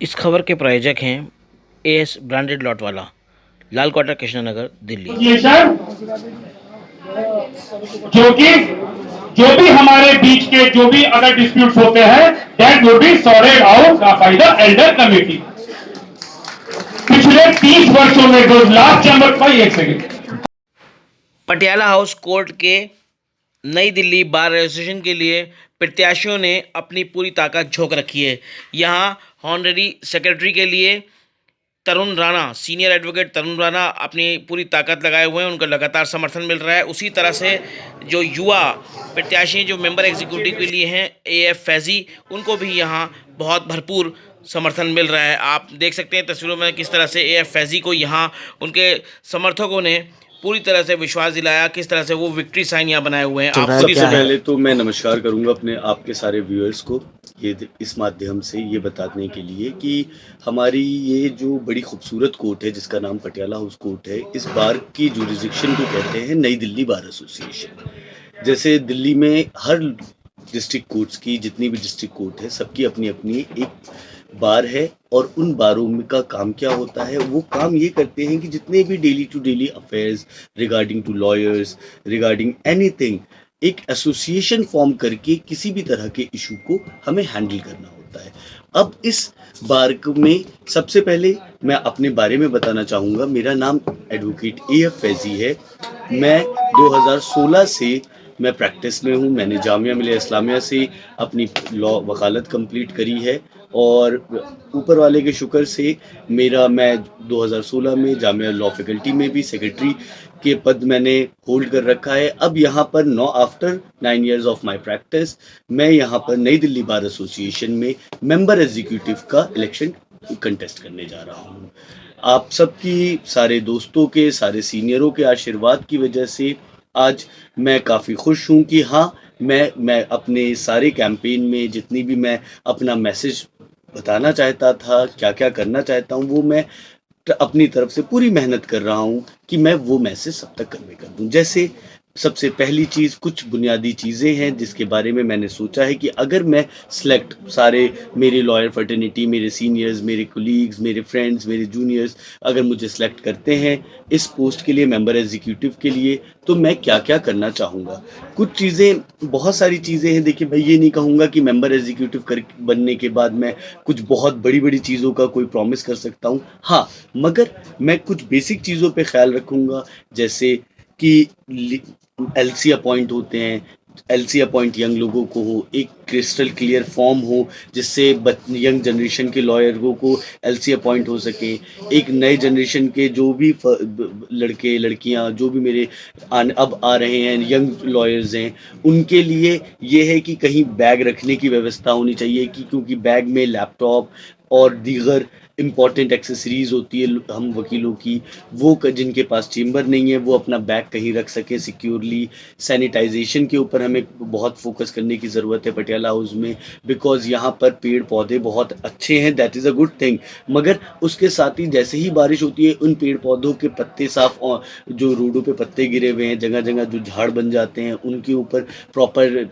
इस खबर के प्रायोजक हैं एएस ब्रांडेड लॉट वाला, लाल क्वार्टर, कृष्णनगर, दिल्ली। एसोसिएशन जो कि जो भी हमारे बीच के जो भी अगर डिस्प्यूट्स होते हैं that would be sorted out by the Elder committee. पिछले 30 वर्षों में जो लास्ट चैम्बर भाई एक सेकेंड। पटियाला हाउस कोर्ट के नई दिल्ली बार एसोसिएशन के लिए प्रत्याशियों ने अपनी पूरी ताकत झोंक रखी है। यहाँ ऑनरेरी सेक्रेटरी के लिए तरुण राणा, सीनियर एडवोकेट तरुण राणा अपनी पूरी ताकत लगाए हुए हैं, उनका लगातार समर्थन मिल रहा है। उसी तरह से जो युवा प्रत्याशी जो मेंबर एग्जीक्यूटिव के लिए हैं एएफ फैजी, उनको भी यहाँ बहुत भरपूर समर्थन मिल रहा है। आप देख सकते हैं तस्वीरों में किस तरह से एएफ फैजी को यहाँ उनके समर्थकों ने पूरी तरह से विश्वास दिलाया, किस तरह से वो विक्ट्री साइन यहाँ बनाए हुए हैं। आप खुद ही सबसे सुनिए। पहले तो मैं नमस्कार करूंगा अपने आपके सारे व्यूअर्स को ये इस माध्यम से ये बताने के लिए कि हमारी ये जो बड़ी खूबसूरत कोर्ट है जिसका नाम पटियाला हाउस कोर्ट है, इस बार की जुरिसडिक्शन को कहते हैं नई दिल्ली बार एसोसिएशन। जैसे दिल्ली में हर डिस्ट्रिक्ट कोर्ट्स की जितनी भी डिस्ट्रिक्ट कोर्ट है सबकी अपनी अपनी एक बार है, और उन बारों में का काम क्या होता है, वो काम ये करते हैं कि जितने भी daily to daily affairs regarding to lawyers, regarding anything, एक एसोसिएशन फॉर्म करके किसी भी तरह के इशू को हमें हैंडल करना होता है। अब इस बार में सबसे पहले मैं अपने बारे में बताना चाहूँगा। मेरा नाम एडवोकेट एएफ फैजी है। मैं 2016 से मैं प्रैक्टिस में हूँ। मैंने जामिया मिलिया इस्लामिया से अपनी लॉ वकालत कंप्लीट करी है, और ऊपर वाले के शुक्र से मैं 2016 में जामिया लॉ फैकल्टी में भी सेक्रेटरी के पद मैंने होल्ड कर रखा है। अब यहाँ पर after 9 years of my practice मैं यहाँ पर नई दिल्ली बार एसोसिएशन में मेंबर एग्जीक्यूटिव का इलेक्शन कंटेस्ट करने जा रहा हूँ। आप सबकी, सारे दोस्तों के, सारे सीनियरों के आशीर्वाद की वजह से आज मैं काफ़ी खुश हूँ कि हाँ, मैं अपने सारे कैंपेन में जितनी भी मैं अपना मैसेज बताना चाहता था, क्या क्या करना चाहता हूँ, वो मैं अपनी तरफ से पूरी मेहनत कर रहा हूँ कि मैं वो मैसेज सब तक कन्वे कर दूँ। जैसे सबसे पहली चीज़, कुछ बुनियादी चीज़ें हैं जिसके बारे में मैंने सोचा है कि अगर मैं सिलेक्ट, सारे मेरे लॉयर फर्टर्निटी, मेरे सीनियर्स, मेरे कोलीग्स, मेरे फ्रेंड्स, मेरे जूनियर्स अगर मुझे सिलेक्ट करते हैं इस पोस्ट के लिए, मेंबर एग्जीक्यूटिव के लिए, तो मैं क्या क्या करना चाहूँगा। कुछ चीज़ें, बहुत सारी चीज़ें हैं। देखिए, मैं ये नहीं कहूँगा कि मेंबर एग्जीक्यूटिव कर बनने के बाद मैं कुछ बहुत बड़ी बड़ी चीज़ों का कोई प्रॉमिस कर सकता हूँ। हाँ, मगर मैं कुछ बेसिक चीज़ों पे ख्याल रखूँगा, जैसे कि एलसी अपॉइंट होते हैं, एलसी अपॉइंट यंग लोगों को हो, एक क्रिस्टल क्लियर फॉर्म हो जिससे यंग जनरेशन के लॉयरों को एलसी अपॉइंट हो सके। एक नए जनरेशन के जो भी लड़के लड़कियां जो भी मेरे अब आ रहे हैं यंग लॉयर्स हैं, उनके लिए ये है कि कहीं बैग रखने की व्यवस्था होनी चाहिए, कि क्योंकि बैग में लैपटॉप और दीगर इम्पॉर्टेंट एक्सेसरीज होती है हम वकीलों की, वो जिनके पास चेम्बर नहीं है वो अपना बैग कहीं रख सके सिक्योरली। सैनिटाइजेशन के ऊपर हमें बहुत फोकस करने की ज़रूरत है पटियाला हाउस में, बिकॉज यहाँ पर पेड़ पौधे बहुत अच्छे हैं, that is a good thing. मगर उसके साथ ही जैसे ही बारिश होती है उन पेड़ पौधों के पत्ते साफ, और जो रोडों पे पत्ते गिरे हुए हैं, जगह जगह जो झाड़ बन जाते हैं, उनके ऊपर प्रॉपर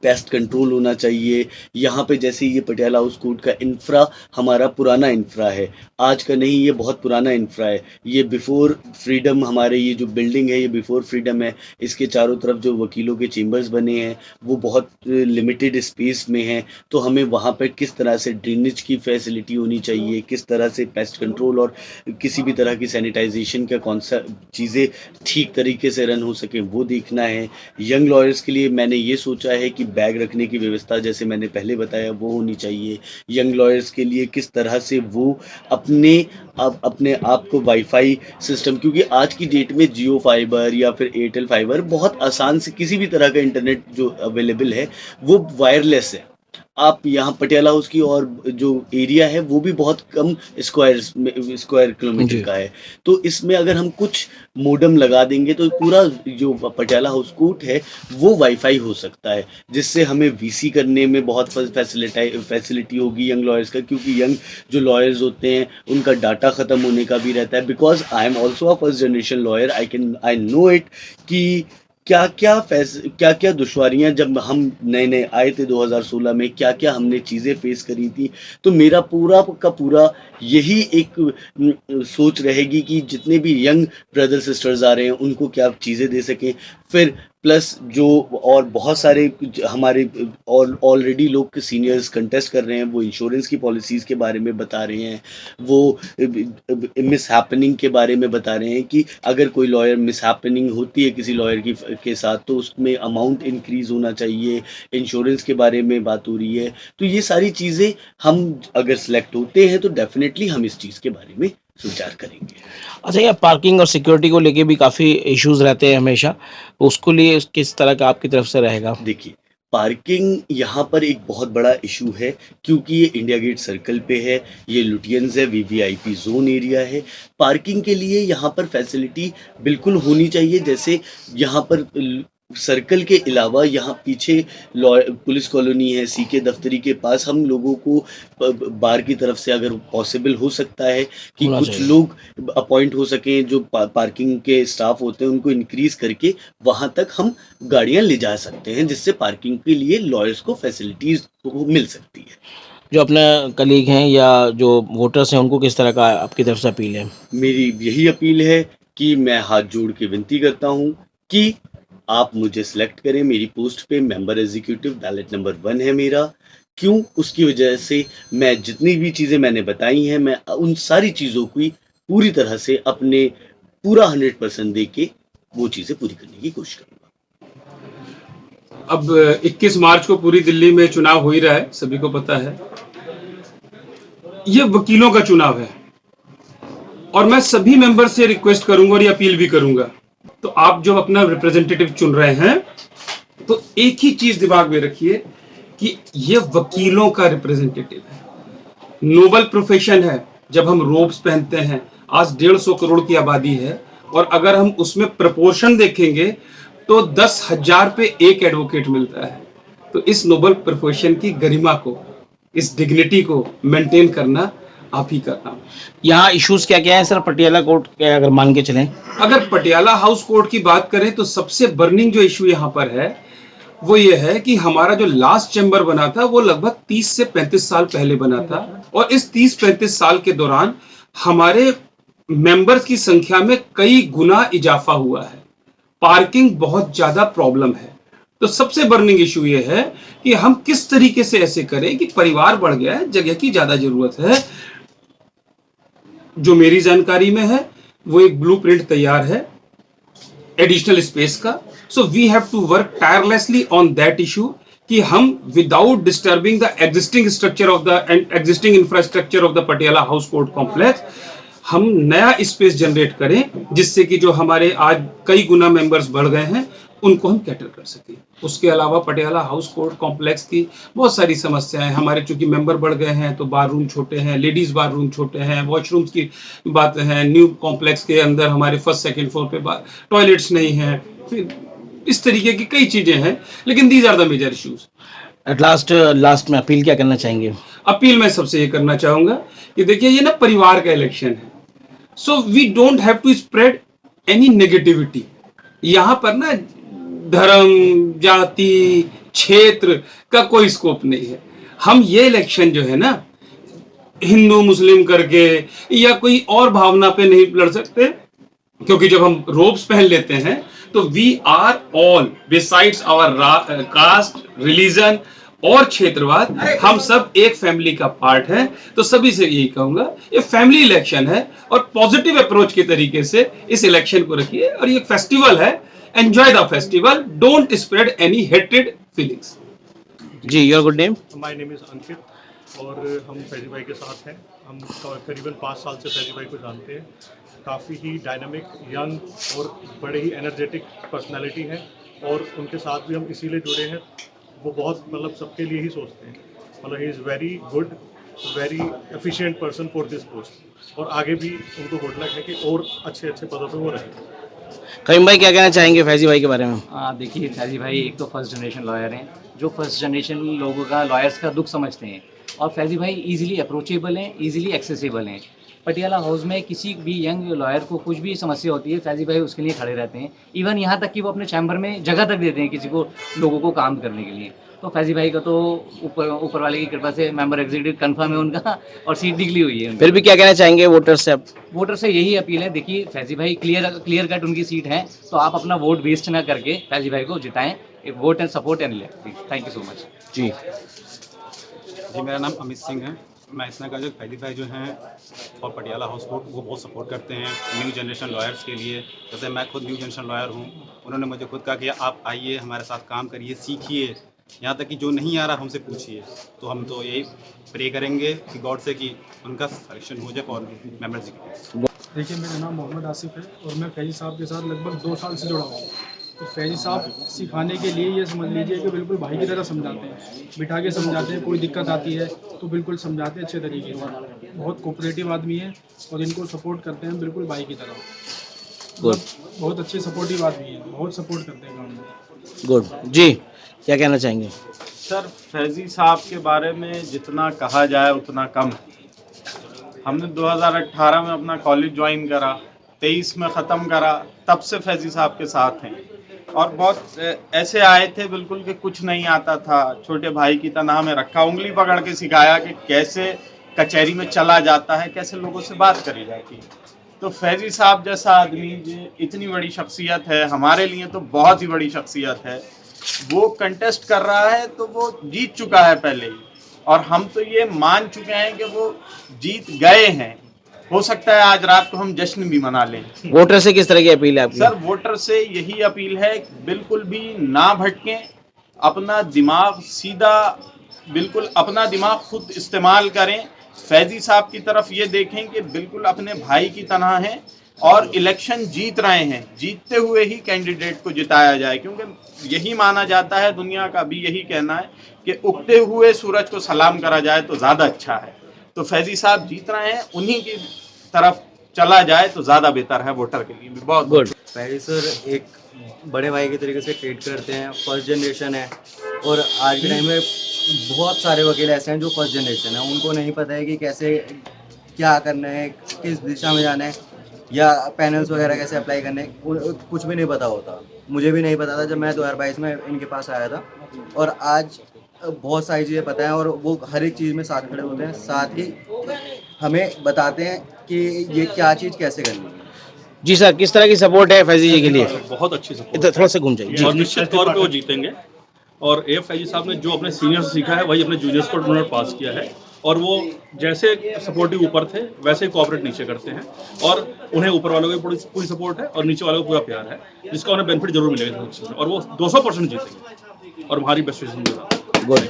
पेस्ट कंट्रोल होना चाहिए। यहाँ पे जैसे ये पटियाला हाउस कोर्ट का इंफ्रा हमारा पुराना इंफ्रा है, आज का नहीं, ये बहुत पुराना इंफ्रा है। ये बिफोर फ्रीडम, हमारे ये जो बिल्डिंग है ये बिफोर फ्रीडम है। इसके चारों तरफ जो वकीलों के चेम्बर्स बने हैं वो बहुत लिमिटेड स्पेस में हैं, तो हमें वहाँ पर किस तरह से ड्रेनेज की फैसिलिटी होनी चाहिए, किस तरह से पेस्ट कंट्रोल और किसी भी तरह की सैनिटाइजेशन का कौन सा चीज़ें ठीक तरीके से रन हो सके वो देखना है। यंग लॉयर्स के लिए मैंने ये सोचा है कि बैग रखने की व्यवस्था, जैसे मैंने पहले बताया, वो होनी चाहिए। यंग लॉयर्स के लिए किस तरह से वो अपने आप को वाईफाई सिस्टम, क्योंकि आज की डेट में जियो फाइबर या फिर एयरटेल फाइबर बहुत आसान से किसी भी तरह का इंटरनेट जो अवेलेबल है वो वायरलेस है। आप यहाँ पटियाला हाउस की और जो एरिया है वो भी बहुत कम स्क्वायर किलोमीटर का है, तो इसमें अगर हम कुछ मोडम लगा देंगे तो पूरा जो पटियाला हाउस कोर्ट है वो वाईफाई हो सकता है, जिससे हमें वीसी करने में बहुत फैसिलिटी होगी यंग लॉयर्स का, क्योंकि यंग जो लॉयर्स होते हैं उनका डाटा ख़त्म होने का भी रहता है। Because I am also a first generation lawyer, I know it कि क्या क्या दुश्वारियां जब हम नए नए आए थे 2016 में, क्या क्या हमने चीज़ें फेस करी थी। तो मेरा पूरा का पूरा यही एक सोच रहेगी कि जितने भी यंग ब्रदर सिस्टर्स आ रहे हैं उनको क्या चीज़ें दे सकें। फिर प्लस जो और बहुत सारे हमारे और ऑलरेडी लोग सीनियर्स कंटेस्ट कर रहे हैं, वो इंश्योरेंस की पॉलिसीज़ के बारे में बता रहे हैं, वो मिसहैपनिंग के बारे में बता रहे हैं कि अगर कोई लॉयर मिसहैपनिंग होती है किसी लॉयर की के साथ तो उसमें अमाउंट इंक्रीज़ होना चाहिए, इंश्योरेंस के बारे में बात हो रही है। तो ये सारी चीज़ें हम अगर सेलेक्ट होते हैं तो डेफ़िनेटली हम इस चीज़ के बारे में विचार करेंगे। अच्छा, ये पार्किंग और सिक्योरिटी को लेके भी काफ़ी इश्यूज रहते हैं हमेशा, उसको लिए किस तरह का आपकी तरफ से रहेगा? देखिए, पार्किंग यहाँ पर एक बहुत बड़ा इशू है क्योंकि ये इंडिया गेट सर्कल पे है, ये लुटियंस है, वीवीआईपी ज़ोन एरिया है। पार्किंग के लिए यहाँ पर फैसिलिटी बिल्कुल होनी चाहिए, जैसे यहाँ पर सर्कल के अलावा यहाँ पीछे पुलिस कॉलोनी है, सीके दफ्तरी के पास हम लोगों को बार की तरफ से अगर पॉसिबल हो सकता है कि होना कुछ चाहिए। लोग अपॉइंट हो सकें, जो पार्किंग के स्टाफ होते हैं उनको इंक्रीज करके वहाँ तक हम गाड़ियाँ ले जा सकते हैं, जिससे पार्किंग के लिए लॉयर्स को फैसिलिटीज़ को मिल सकती है। जो अपने कलीग हैं या जो वोटर्स हैं उनको किस तरह का आपकी तरफ से अपील है? मेरी यही अपील है कि मैं हाथ जोड़ के विनती करता हूँ कि आप मुझे सिलेक्ट करें मेरी पोस्ट पे। मेंबर एग्जीक्यूटिव बैलेट नंबर 1 है मेरा। क्यों? उसकी वजह से मैं जितनी भी चीज़ें मैंने बताई हैं, मैं उन सारी चीज़ों की पूरी तरह से अपने पूरा 100% दे के वो चीज़ें पूरी करने की कोशिश करूँगा। अब 21 मार्च को पूरी दिल्ली में चुनाव हो ही रहा है, सभी को पता है। ये वकीलों का चुनाव है और मैं सभी मेंबर से रिक्वेस्ट करूंगा और ये अपील भी करूंगा, तो आप जो अपना रिप्रेजेंटेटिव चुन रहे हैं तो एक ही चीज दिमाग में रखिए कि ये वकीलों का रिप्रेजेंटेटिव है, नोबल प्रोफेशन है। जब हम रोब्स पहनते हैं, आज 150 करोड़ की आबादी है और अगर हम उसमें प्रपोर्शन देखेंगे तो 10,000 पे एक एडवोकेट मिलता है। तो इस नोबल प्रोफेशन की गरिमा को, इस डिग्निटी को मेंटेन करना आप ही का काम। यहाँ इश्यूज क्या क्या है सर, पटियाला कोर्ट के अगर मान के चलें? अगर पटियाला हाउस कोर्ट की बात करें तो सबसे बर्निंग जो इशू यहाँ पर है वो ये है कि हमारा जो लास्ट चैम्बर बना था वो लगभग 30 से 35 साल पहले बना था और इस 30-35 साल के दौरान हमारे मेंबर्स की संख्या में कई गुना इजाफा हुआ है। पार्किंग बहुत ज्यादा प्रॉब्लम है। तो सबसे बर्निंग इशू ये है कि हम किस तरीके से ऐसे करें कि परिवार बढ़ गया है, जगह की ज्यादा जरूरत है। जो मेरी जानकारी में है वो एक ब्लूप्रिंट तैयार है एडिशनल स्पेस का। So we have to work tirelessly on that issue कि हम without disturbing the existing structure of the existing infrastructure of the Patiala House Court complex हम नया स्पेस जनरेट करें, जिससे कि जो हमारे आज कई गुना मेंबर्स बढ़ गए हैं उनको हम कैटर कर सकें। उसके अलावा पटियाला हाउस कोर्ट कॉम्प्लेक्स की बहुत सारी समस्याएं, हमारे चूंकि मेंबर बढ़ गए हैं तो बार रूम छोटे हैं, लेडीज बार रूम छोटे हैं, वॉशरूम्स की बात है, न्यू कॉम्प्लेक्स के अंदर हमारे फर्स्ट सेकंड फ्लोर पे टॉयलेट्स नहीं है, फिर इस तरीके की कई चीजें हैं, लेकिन these are the major issues. At last में अपील क्या करना चाहेंगे? अपील मैं सबसे ये करना चाहूंगा कि देखिए ये ना परिवार का इलेक्शन है, so we don't have to spread any negativity. यहाँ पर ना धर्म, जाति, क्षेत्र का कोई स्कोप नहीं है। हम ये इलेक्शन जो है ना हिंदू मुस्लिम करके या कोई और भावना पे नहीं लड़ सकते, क्योंकि जब हम रोब्स पहन लेते हैं तो we are all besides our caste, religion और क्षेत्रवाद, हम सब एक फैमिली का पार्ट है। तो सभी से यही कहूंगा, ये फैमिली इलेक्शन है और पॉजिटिव अप्रोच के तरीके से इस इलेक्शन को रखिए और ये फेस्टिवल है, enjoy the festival, don't spread any hatred feelings. जी, your good name? My name is Ankit और हम फैजी भाई के साथ हैं। हम करीबन 5 साल से फैजी भाई को जानते हैं। काफ़ी ही डायनामिक, यंग और बड़े ही एनर्जेटिक पर्सनालिटी हैं और उनके साथ भी हम इसीलिए जुड़े हैं। वो बहुत मतलब सबके लिए ही सोचते हैं, मतलब he is very good, very efficient person for this post और आगे भी उनको गुड लक है कि और अच्छे अच्छे पदों पर वो रहें। करीम भाई क्या कहना चाहेंगे फैजी भाई के बारे में? देखिए फैजी भाई एक तो फर्स्ट जनरेशन लॉयर हैं, जो फर्स्ट जनरेशन लोगों का, लॉयर्स का दुख समझते हैं और फैजी भाई इजीली अप्रोचेबल हैं, इजीली एक्सेसिबल हैं। पटियाला हाउस में किसी भी यंग लॉयर को कुछ भी समस्या होती है, फैजी भाई उसके लिए खड़े रहते हैं। इवन यहाँ तक कि वो अपने चैम्बर में जगह तक देते हैं किसी को, लोगों को काम करने के लिए। तो फैजी भाई का तो ऊपर वाले की कृपा से मेंबर एग्जीक्यूटिव कंफर्म है उनका, और सीट निकली हुई है उनकी। फिर भी क्या कहना चाहेंगे वोटर से आप? वोटर से यही अपील है, देखिए फैजी भाई क्लियर कट उनकी सीट है, तो आप अपना वोट वेस्ट ना करके फैजी भाई को जिताएं। Vote and support and elect please. Thank you so much. जी जी, मेरा नाम अमित सिंह है। मैं इतना कहा जो फैजी भाई जो हैं और पटियाला हाउस कोर्ट वो बहुत सपोर्ट करते हैं न्यू जनरेशन लॉयर्स के लिए। जैसे मैं खुद न्यू जनरेशन लॉयर हूँ, उन्होंने मुझे खुद कहा कि आप आइए हमारे साथ काम करिए, सीखिए, यहाँ तक कि जो नहीं आ रहा हमसे पूछिए। तो हम तो यही प्रे करेंगे कि गॉड से कि उनका सिलेक्शन हो जाए और मेंबर्स। देखिए, मेरा नाम मोहम्मद आसिफ है और मैं फैजी साहब के साथ लगभग 2 साल से जुड़ा हुआ हूँ। तो फैजी साहब सिखाने के लिए ये समझ लीजिए कि बिल्कुल भाई की तरह समझाते हैं, बिठा के समझाते हैं। कोई दिक्कत आती है तो बिल्कुल समझाते हैं अच्छे तरीके से। बहुत कोऑपरेटिव आदमी है और इनको सपोर्ट करते हैं बिल्कुल भाई की तरह। बहुत अच्छे सपोर्टिव आदमी है, बहुत सपोर्ट करते हैं काम में। गुड जी, क्या कहना चाहेंगे? सर, फैजी साहब के बारे में जितना कहा जाए उतना कम है। हमने 2018 में अपना कॉलेज ज्वाइन करा, 23 में ख़त्म करा, तब से फैजी साहब के साथ हैं। और बहुत ऐसे आए थे बिल्कुल कि कुछ नहीं आता था, छोटे भाई की तरह हमें रखा, उंगली पकड़ के सिखाया कि कैसे कचहरी में चला जाता है, कैसे लोगों से बात करी जाती है। तो फैजी साहब जैसा आदमी जो इतनी बड़ी शख्सियत है, हमारे लिए तो बहुत ही बड़ी शख्सियत है। वो कंटेस्ट कर रहा है तो वो जीत चुका है पहले ही, और हम तो ये मान चुके हैं कि वो जीत गए हैं। हो सकता है आज रात को हम जश्न भी मना लें। वोटर से किस तरह की अपील है आपकी? सर, वोटर से यही अपील है, बिल्कुल भी ना भटकें, अपना दिमाग सीधा, बिल्कुल अपना दिमाग खुद इस्तेमाल करें। फैजी साहब की तरफ ये देखें कि बिल्कुल अपने भाई की तरह हैं और इलेक्शन जीत रहे हैं। जीतते हुए ही कैंडिडेट को जिताया जाए, क्योंकि यही माना जाता है, दुनिया का भी यही कहना है कि उगते हुए सूरज को सलाम करा जाए तो ज़्यादा अच्छा है। तो फैजी साहब जीत रहे हैं, उन्हीं की तरफ चला जाए तो ज़्यादा बेहतर है वोटर के लिए भी। बहुत गुड। फैजी सर एक बड़े भाई के तरीके से ट्रीट करते हैं, फर्स्ट जनरेशन है, और आज के टाइम में बहुत सारे वकील ऐसे हैं जो फर्स्ट जनरेशन है, उनको नहीं पता है कि कैसे क्या करना है, किस दिशा में जाना है, या पैनल्स वगैरह कैसे अप्लाई करने, कुछ भी नहीं पता होता। मुझे भी नहीं पता था जब मैं 2022 में इनके पास आया था, और आज बहुत सारी चीज़ें पता है, और वो हर एक चीज़ में साथ खड़े होते हैं, साथ ही हमें बताते हैं कि ये क्या चीज़ कैसे करनी है। जी सर, किस तरह की सपोर्ट है फैजी जी के लिए? बहुत अच्छी सपोर्ट, इधर थोड़ा सा घूम जाइए। और निश्चित तौर पे वो जीतेंगे। और ए फैजी साहब ने जो अपने सीनियर से सीखा है वही अपने जूनियर्स को उन्होंने पास किया है, और वो जैसे सपोर्टिव ऊपर थे वैसे ही कोऑपरेट नीचे करते हैं, और उन्हें ऊपर वालों की पूरी सपोर्ट है और नीचे वालों को पूरा प्यार है, जिसका उन्हें बेनिफिट जरूर मिलेगा, और वो 200% जीतेंगे और हमारी बेस्ट विशेष। गुड।